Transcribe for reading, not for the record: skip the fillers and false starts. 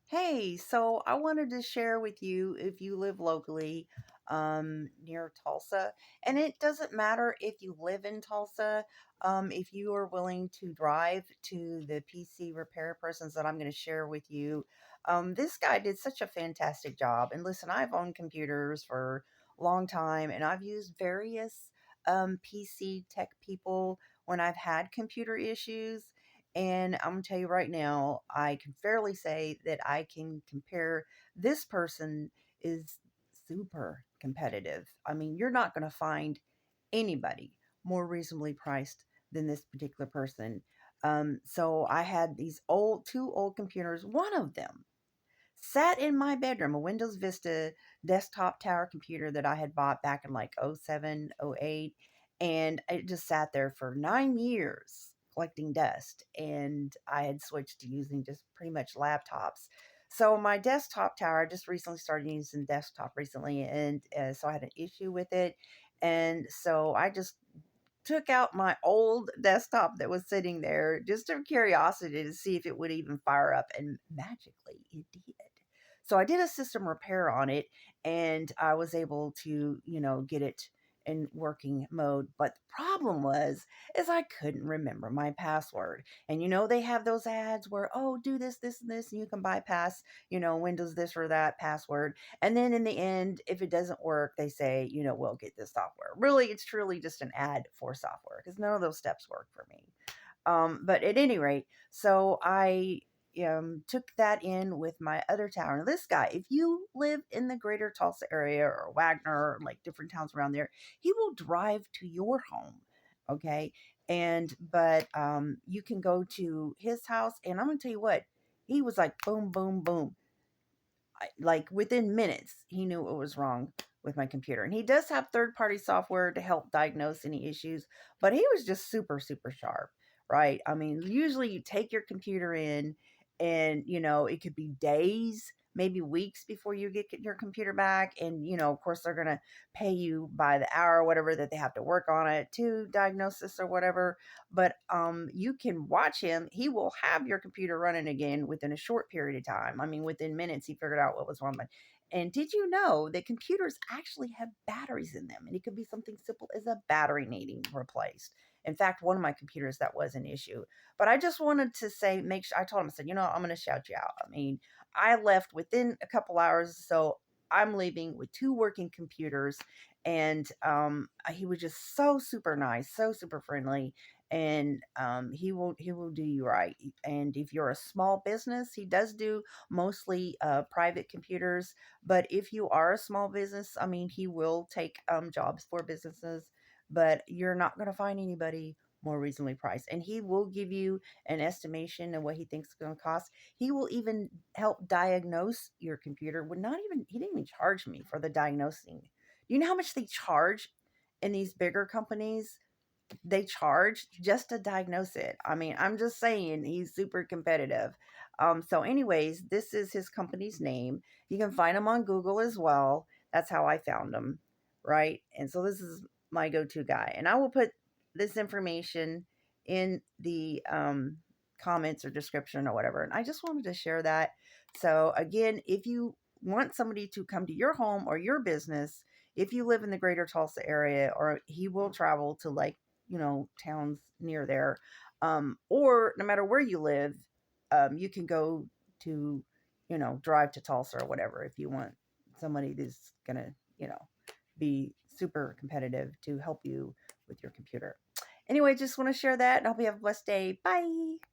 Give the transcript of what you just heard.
Hey, so I wanted to share with you if you live locally near Tulsa, and it doesn't matter if you live in Tulsa, if you are willing to drive to the PC repair persons that I'm going to share with you. This guy did such a fantastic job. And listen, I've owned computers for a long time, and I've used various PC tech people when I've had computer issues. And I'm going to tell you right now, I can fairly say that I can compare this person is super competitive. I mean, you're not going to find anybody more reasonably priced than this particular person. So I had these two old computers. One of them sat in my bedroom, a Windows Vista desktop tower computer that I had bought back in like '07, '08, and it just sat there for 9 years collecting dust. And I had switched to using just pretty much laptops. So my desktop tower, I just recently started using desktop recently, and so I had an issue with it. And so I just took out my old desktop that was sitting there just of curiosity to see if it would even fire up, and magically it did. So I did a system repair on it, and I was able to, get it in working mode. But the problem was is I couldn't remember my password. And they have those ads where, oh, do this, this, and this, and you can bypass, Windows this or that password. And then in the end, if it doesn't work, they say, we'll get this software. Really, it's truly just an ad for software because none of those steps work for me. But at any rate, so I took that in with my other tower. Now, this guy, if you live in the greater Tulsa area or Wagner or like different towns around there, he will drive to your home. Okay. But you can go to his house, and I'm going to tell you what, he was like, boom, boom, boom. Like within minutes, he knew what was wrong with my computer. And he does have third party software to help diagnose any issues, but he was just super, super sharp, right? I mean, usually you take your computer in, and, it could be days, maybe weeks before you get your computer back. And, of course, they're going to pay you by the hour or whatever that they have to work on it to diagnose this or whatever. But you can watch him. He will have your computer running again within a short period of time. I mean, within minutes, he figured out what was wrong. And did you know that computers actually have batteries in them? And it could be something simple as a battery needing replaced. In fact, one of my computers, that was an issue. But I just wanted to say, make sure, I told him, I said, I'm going to shout you out. I mean, I left within a couple hours. So I'm leaving with two working computers. And he was just so super nice, so super friendly, and he will do you right. And if you're a small business, he does do mostly private computers. But if you are a small business, I mean, he will take jobs for businesses, but you're not going to find anybody more reasonably priced. And he will give you an estimation of what he thinks it's going to cost. He will even help diagnose your computer. He didn't even charge me for the diagnosing. Do you know how much they charge in these bigger companies? They charge just to diagnose it. I mean, I'm just saying he's super competitive. So anyways, this is his company's name. You can find him on Google as well. That's how I found him, right? And so this is my go-to guy. And I will put this information in the comments or description or whatever. And I just wanted to share that. So again, if you want somebody to come to your home or your business, if you live in the greater Tulsa area, or he will travel to like, towns near there. Or no matter where you live, you can go to, drive to Tulsa or whatever if you want somebody that's going to, be super competitive to help you with your computer. Anyway, just want to share that, and I hope you have a blessed day. Bye.